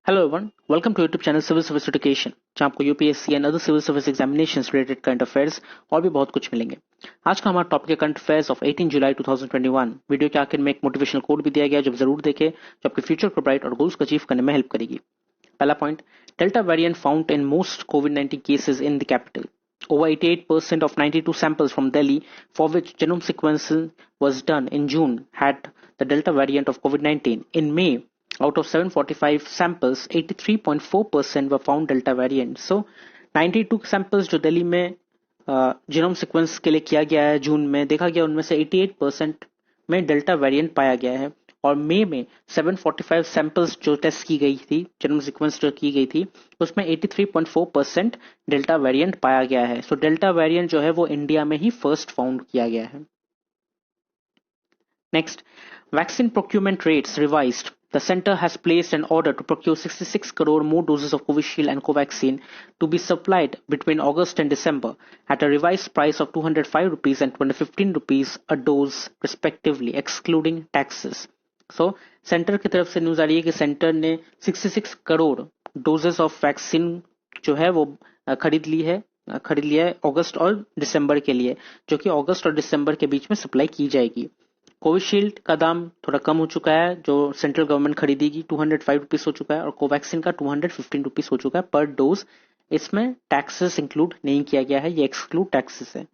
Hello everyone, welcome to YouTube channel civil service education जहाँ आपको UPSC and other civil service examinations related current affairs और भी बहुत कुछ मिलेंगे। आज का हमारा टॉपिक है current affairs of 18 July 2021। Video के आखिर में एक मोटिवेशनल कोड भी दिया गया है जो जरूर देखें, जो आपके फ्यूचर को ब्राइट और गोल्स को अचीव करने में हेल्प करेगी। पहला point, delta variant found in most covid cases in the capital. Over 88% of 92 samples from Delhi for which genome sequencing was done in June had the Delta variant of COVID-19. In May, out of 745 samples, 83.4% were found Delta variant. So, 92 samples जो दिल्ली में genome sequence के लिए किया गया है जून में, देखा गया उनमें से 88% में डेल्टा वेरिएंट पाया गया है। और मई में 745 सैंपल्स जो टेस्ट की गई थी, जीनोम सीक्वेंस जो की गई थी, उसमें 83.4% डेल्टा वेरिएंट पाया गया है। सो डेल्टा वेरिएंट जो है वो इंडिया में ही फर्स्ट फाउंड किया गया है। Next, vaccine procurement rates revised. The center has placed an order to procure 66 crore more doses of Covishield and Covaxin to be supplied between August and December at a revised price of 205 rupees and 215 rupees a dose respectively, excluding taxes. So, centre की तरफ से news आ रही है कि centre ने 66 crore doses of vaccine जो है वो खरीद लिया है अगस्त और दिसंबर के लिए, जो कि अगस्त और दिसंबर के बीच में सप्लाई की जाएगी। कोविशील्ड का दाम थोड़ा कम हो चुका है, जो सेंट्रल गवर्नमेंट खरीदेगी, 205 रुपीज हो चुका है, और कोवैक्सीन का 215 रुपीज हो चुका है पर डोज। इसमें टैक्सेस इंक्लूड नहीं किया गया है, ये एक्सक्लूड टैक्सेस है।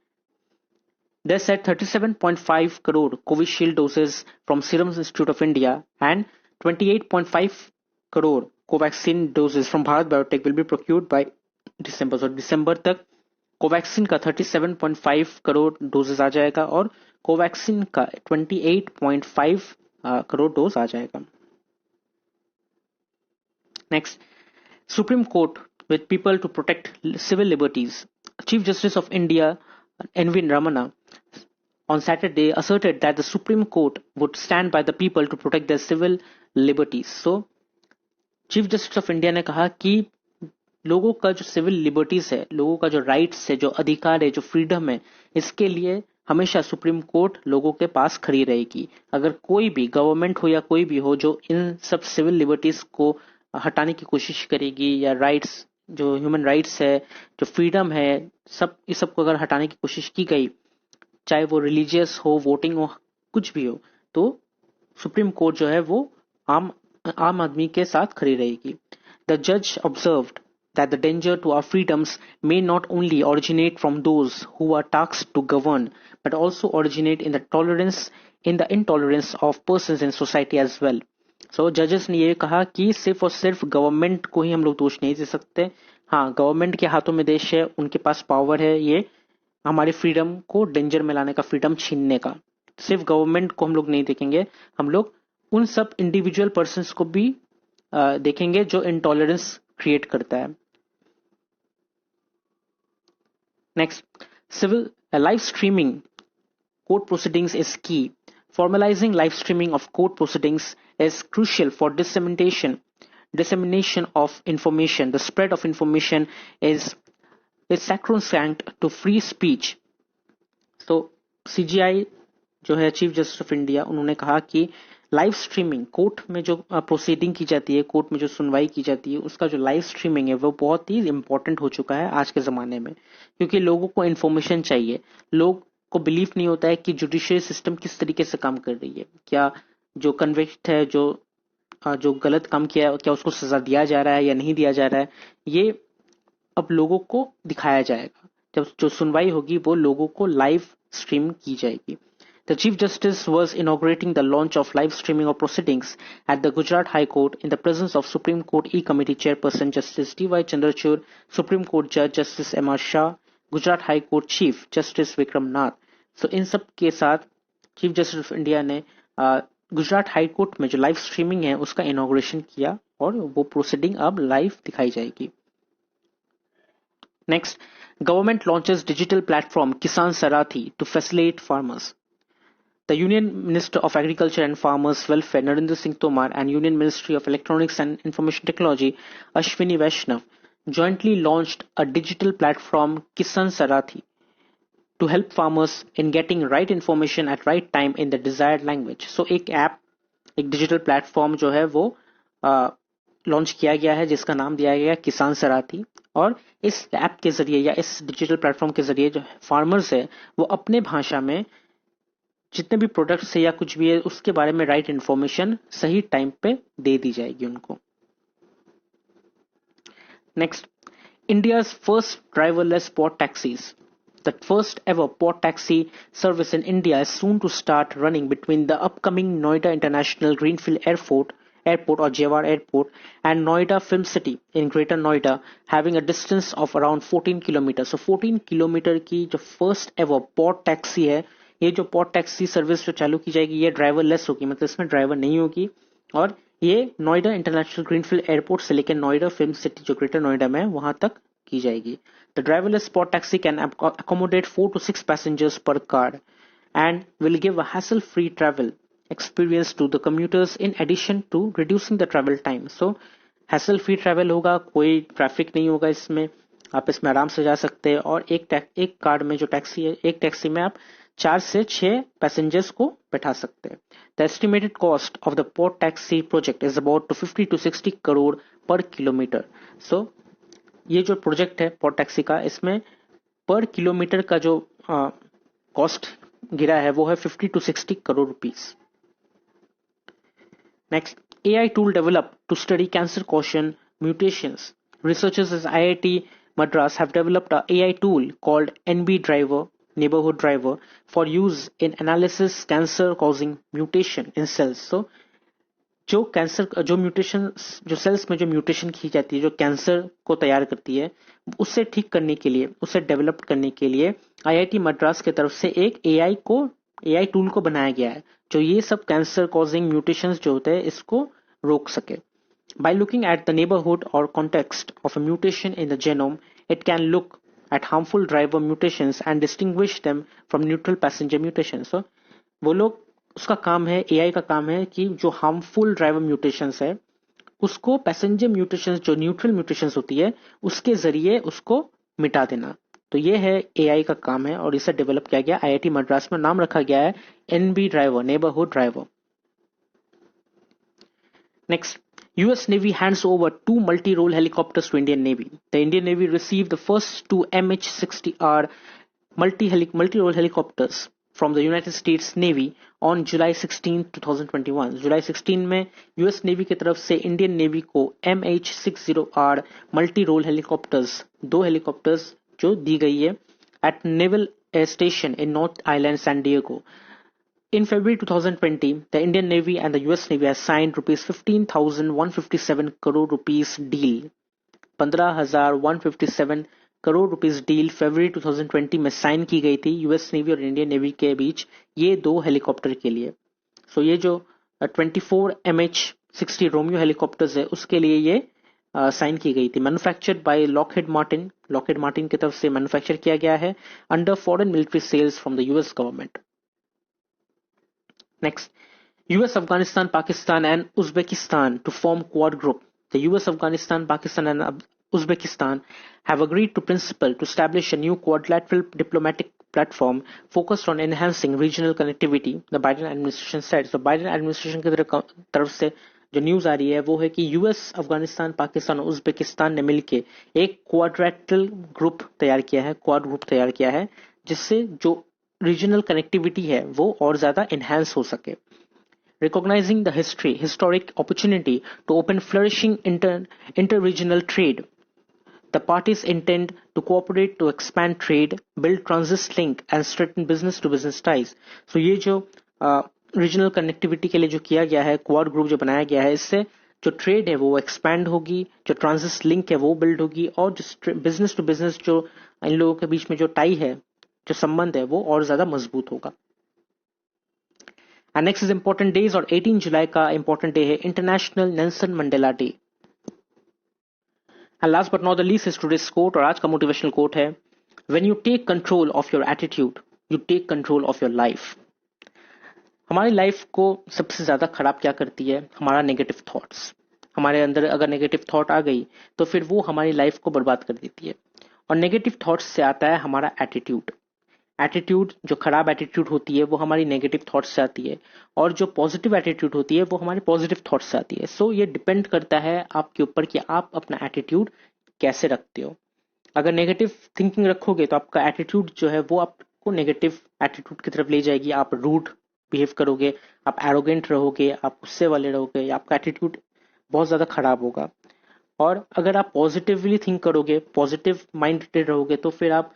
They said 37.5 crore Covishield doses from Serum Institute of India and 28.5 crore Covaxin doses from Bharat Biotech will be procured by December. So दिसंबर तक कोवैक्सीन का 37.5 करोड़ डोजेस आ जाएगा और कोवैक्सीन का 28.5 करोड़ डोज आ जाएगा। Next, supreme court with people to protect civil liberties. Chief justice of India N V. Ramana on Saturday asserted that the Supreme Court would stand by the people to protect their civil liberties. So, chief justice of India ने कहा कि लोगों का जो civil liberties है, लोगों का जो राइट्स है, जो अधिकार है, जो फ्रीडम है, इसके लिए हमेशा सुप्रीम कोर्ट लोगों के पास खड़ी रहेगी। अगर कोई भी गवर्नमेंट हो या कोई भी हो जो इन सब सिविल लिबर्टीज को हटाने की कोशिश करेगी, या राइट्स जो ह्यूमन राइट्स है, जो फ्रीडम है, सब इस सब को अगर हटाने की कोशिश की गई, चाहे वो रिलीजियस हो, वोटिंग हो, कुछ भी हो, तो सुप्रीम कोर्ट जो है वो आम आदमी के साथ खड़ी रहेगी। द जज observed that the danger to our freedoms may not only originate from those who are tasked to govern, but also originate in the intolerance of persons in society as well. So judges ने ये कहा कि सिर्फ और सिर्फ government को ही हम लोग दोष नहीं दे सकते। हाँ, गवर्नमेंट के हाथों में देश है, उनके पास पावर है ये हमारी फ्रीडम को डेंजर में लाने का, फ्रीडम छीनने का। सिर्फ गवर्नमेंट को हम लोग नहीं देखेंगे, हम लोग उन सब इंडिविजुअल पर्सन्स को भी देखेंगे जो इंटॉलरेंस क्रिएट करता है। Next, civil live streaming court proceedings is key. Formalizing live streaming of court proceedings is crucial for dissemination of information. The spread of information is sacrosanct to free speech. So, CGI जो है chief justice of India, उन्होंने कहा कि live streaming court में जो proceeding की जाती है, कोर्ट में जो सुनवाई की जाती है, उसका जो लाइव स्ट्रीमिंग है वो बहुत ही इंपॉर्टेंट हो चुका है आज के ज़माने में, क्योंकि लोगों को इन्फॉर्मेशन चाहिए। लोग को बिलीव नहीं होता है कि जुडिशियरी सिस्टम किस तरीके से काम कर रही है, क्या जो कन्विक्ट है, जो गलत काम किया है, क्या उसको सजा दिया जा रहा है या नहीं दिया जा रहा है, ये अब लोगों को दिखाया जाएगा। जब जो सुनवाई होगी वो लोगों को लाइव स्ट्रीम की जाएगी। The Chief Justice was inaugurating the launch of live streaming of proceedings at the Gujarat High Court in the presence of Supreme Court E-Committee Chairperson Justice D.Y. Chandrachud, Supreme Court Judge Justice M.R. Shah, Gujarat High Court Chief Justice Vikram Nath. So इन सब के साथ Chief Justice of India ने Gujarat high court में जो live streaming है उसका inauguration किया और वो प्रोसीडिंग अब लाइव दिखाई जाएगी। Next, government launches digital platform Kisan Sarathi to facilitate farmers. The Union Minister of Agriculture and Farmers Welfare Narendra Singh Tomar and Union Ministry of Electronics and Information Technology Ashwini Vaishnav jointly launched a digital platform Kisan Sarathi to help farmers in getting right information at right time in the desired language. So एक app, एक digital platform जो है वो launch किया गया है जिसका नाम दिया गया है किसान सारथी। और इस ऐप के जरिए या इस डिजिटल प्लेटफॉर्म के जरिए जो फार्मर्स है वो अपने भाषा में जितने भी प्रोडक्ट्स है या कुछ भी है उसके बारे में राइट इन्फॉर्मेशन सही टाइम पे दे दी जाएगी उनको। Next, India's first driverless port taxis. The first ever port taxi service in India is soon to start running between the upcoming Noida International Greenfield Airport or Jewar Airport and Noida Film City in Greater Noida, having a distance of around 14 kilometers. So 14 kilometre की जो first ever port taxi है, ये जो port taxi service जो चालू की जाएगी ये ड्राइवरलेस होगी, मतलब इसमें ड्राइवर नहीं होगी। और ये नोएडा इंटरनेशनल ग्रीनफील्ड एयरपोर्ट से लेकर नोएडा फिल्म सिटी जो ग्रेटर नोएडा में है वहां तक की जाएगी। The driverless spot taxi can accommodate 4 to 6 passengers per car and will give a hassle-free travel experience to the commuters in addition to reducing the travel time. So hassle-free travel होगा, कोई traffic नहीं होगा इसमें, आप इसमें आराम से जा सकते हैं। और एक कार में जो टैक्सी है, एक टैक्सी में आप 4 से 6 पैसेंजर्स को बैठा सकते हैं। The estimated cost of the port taxi project is about 50 to 60 crore पर किलोमीटर। सो ये जो प्रोजेक्ट है पोर्ट टैक्सी का, इसमें पर किलोमीटर का जो कॉस्ट गिरा है वो है 50 to 60 crore rupees. Next, AI tool developed to study cancer causation mutations. Researchers at IIT Madras have developed a AI tool called NB Driver, Neighborhood Driver, for use in analysis cancer causing mutation in cells. So जो mutation जो sales में जो mutation की जाती है जो cancer को तैयार करती है उससे ठीक करने के लिए, उसे डेवलप करने के लिए IIT मद्रास की तरफ से एक AI टूल को बनाया गया है जो ये सब कैंसर कॉजिंग म्यूटेशंस जो होते हैं इसको रोक सके। By looking at the neighborhood or context of a mutation in the genome, it can look at harmful driver mutations and distinguish them from neutral passenger mutations. So वो लोग, उसका काम है, AI का काम है कि जो हार्मफुल ड्राइवर म्यूटेशंस है उसको पैसेंजर म्यूटेशंस जो न्यूट्रल म्यूटेशंस होती है उसके जरिए उसको मिटा देना। तो ये है AI का काम है और इसे डेवलप किया गया IIT मद्रास में, नाम रखा गया है NB driver, neighbourhood driver. Next, US Navy hands over 2 multi-role helicopters to Indian Navy. The Indian Navy received the first 2 MH-60R multi-role helicopters from the United States Navy on July 16, 2021. जुलाई 16 में US Navy की तरफ से Indian Navy को MH-60R multi-role helicopters, 2 helicopters जो दी गई है at Naval Air Station in North Island, San Diego. In February 2020, the Indian Navy and the US Navy has signed rupees 15,157 crore rupees deal. 15,157 crore rupees deal फरवरी 2020 में sign की गई थी US navy और Indian navy के बीच ये 2 helicopter के लिए। सो ये जो 24 MH-60 रोमियो हेलीकॉप्टर्स है उसके लिए ये साइन की गई थी। मैन्युफैक्चर्ड बाय लॉकहीड मार्टिन की तरफ से मैन्युफैक्चर किया गया है under foreign military sales from the US government. Next, US, Afghanistan, Pakistan and Uzbekistan to form Quad Group. The US, Afghanistan, Pakistan and Uzbekistan have agreed to principle to establish a new quadrilateral diplomatic platform focused on enhancing regional connectivity, the Biden administration said. So Biden administration की तरफ से जो news आ रही है वो है कि US, Afghanistan, Pakistan और उज्बेकिस्तान ने मिलकर एक क्वाड्रिलेटरल ग्रुप तैयार किया है, क्वाड ग्रुप तैयार किया है जिससे जो रीजनल कनेक्टिविटी है वो और ज्यादा एनहांस हो सके। Recognizing the historic opportunity to open flourishing inter-regional trade, the parties intend to cooperate to expand trade, build transit link and strengthen business-to-business ties. So ये जो रीजनल कनेक्टिविटी के लिए जो किया गया है, क्वाड ग्रुप जो बनाया गया है, इससे जो ट्रेड है वो एक्सपैंड होगी, जो ट्रांजिट लिंक है वो बिल्ड होगी और जो बिजनेस टू बिजनेस जो इन लोगों के बीच में जो टाई है, जो संबंध है वो और ज्यादा मजबूत होगा। And next is important days और 18 जुलाई का important day है international Nelson Mandela day. And last but not the least is today's quote और आज का मोटिवेशनल कोट है When you take control of your attitude, you take control of your life. हमारी life को सबसे ज्यादा खराब क्या करती है? हमारा नेगेटिव थॉट्स। हमारे अंदर अगर नेगेटिव थॉट आ गई तो फिर वो हमारी लाइफ को बर्बाद कर देती है और नेगेटिव थॉट्स से आता है हमारा एटीट्यूड। एटीट्यूड, जो खराब एटीट्यूड होती है वो हमारी नेगेटिव थॉट्स से आती है, और जो पॉजिटिव एटीट्यूड होती है वो हमारे पॉजिटिव थॉट्स से आती है। सो ये डिपेंड करता है आपके ऊपर कि आप अपना एटीट्यूड कैसे रखते हो। अगर नेगेटिव थिंकिंग रखोगे तो आपका एटीट्यूड जो है वो आपको नेगेटिव एटीट्यूड की तरफ ले जाएगी। आप रूड बिहेव करोगे, आप एरोगेंट रहोगे, आप गुस्से वाले रहोगे, आपका एटीट्यूड बहुत ज़्यादा खराब होगा। और अगर आप पॉजिटिवली थिंक करोगे, पॉजिटिव माइंडेड रहोगे, तो फिर आप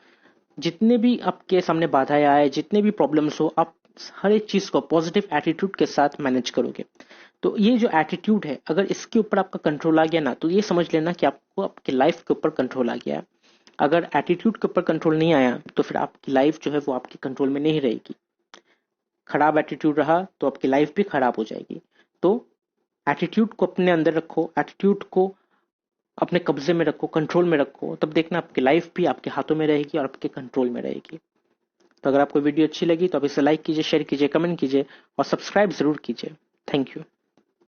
जितने भी आपके सामने बाधाएं आए, जितने भी प्रॉब्लम्स हो, आप हर एक चीज को पॉजिटिव एटीट्यूड के साथ मैनेज करोगे। तो ये जो एटीट्यूड है, अगर इसके ऊपर आपका कंट्रोल आ गया ना, तो ये समझ लेना कि आपको आपकी लाइफ के ऊपर कंट्रोल आ गया है। अगर एटीट्यूड के ऊपर कंट्रोल नहीं आया तो फिर आपकी लाइफ जो है वो आपके कंट्रोल में नहीं रहेगी। खराब एटीट्यूड रहा तो आपकी लाइफ भी खराब हो जाएगी। तो एटीट्यूड को अपने अंदर रखो, एटीट्यूड को अपने कब्जे में रखो, कंट्रोल में रखो, तब देखना आपकी लाइफ भी आपके हाथों में रहेगी और आपके कंट्रोल में रहेगी। तो अगर आपको वीडियो अच्छी लगी तो आप इसे लाइक कीजिए, शेयर कीजिए, कमेंट कीजिए और सब्सक्राइब जरूर कीजिए। Thank you.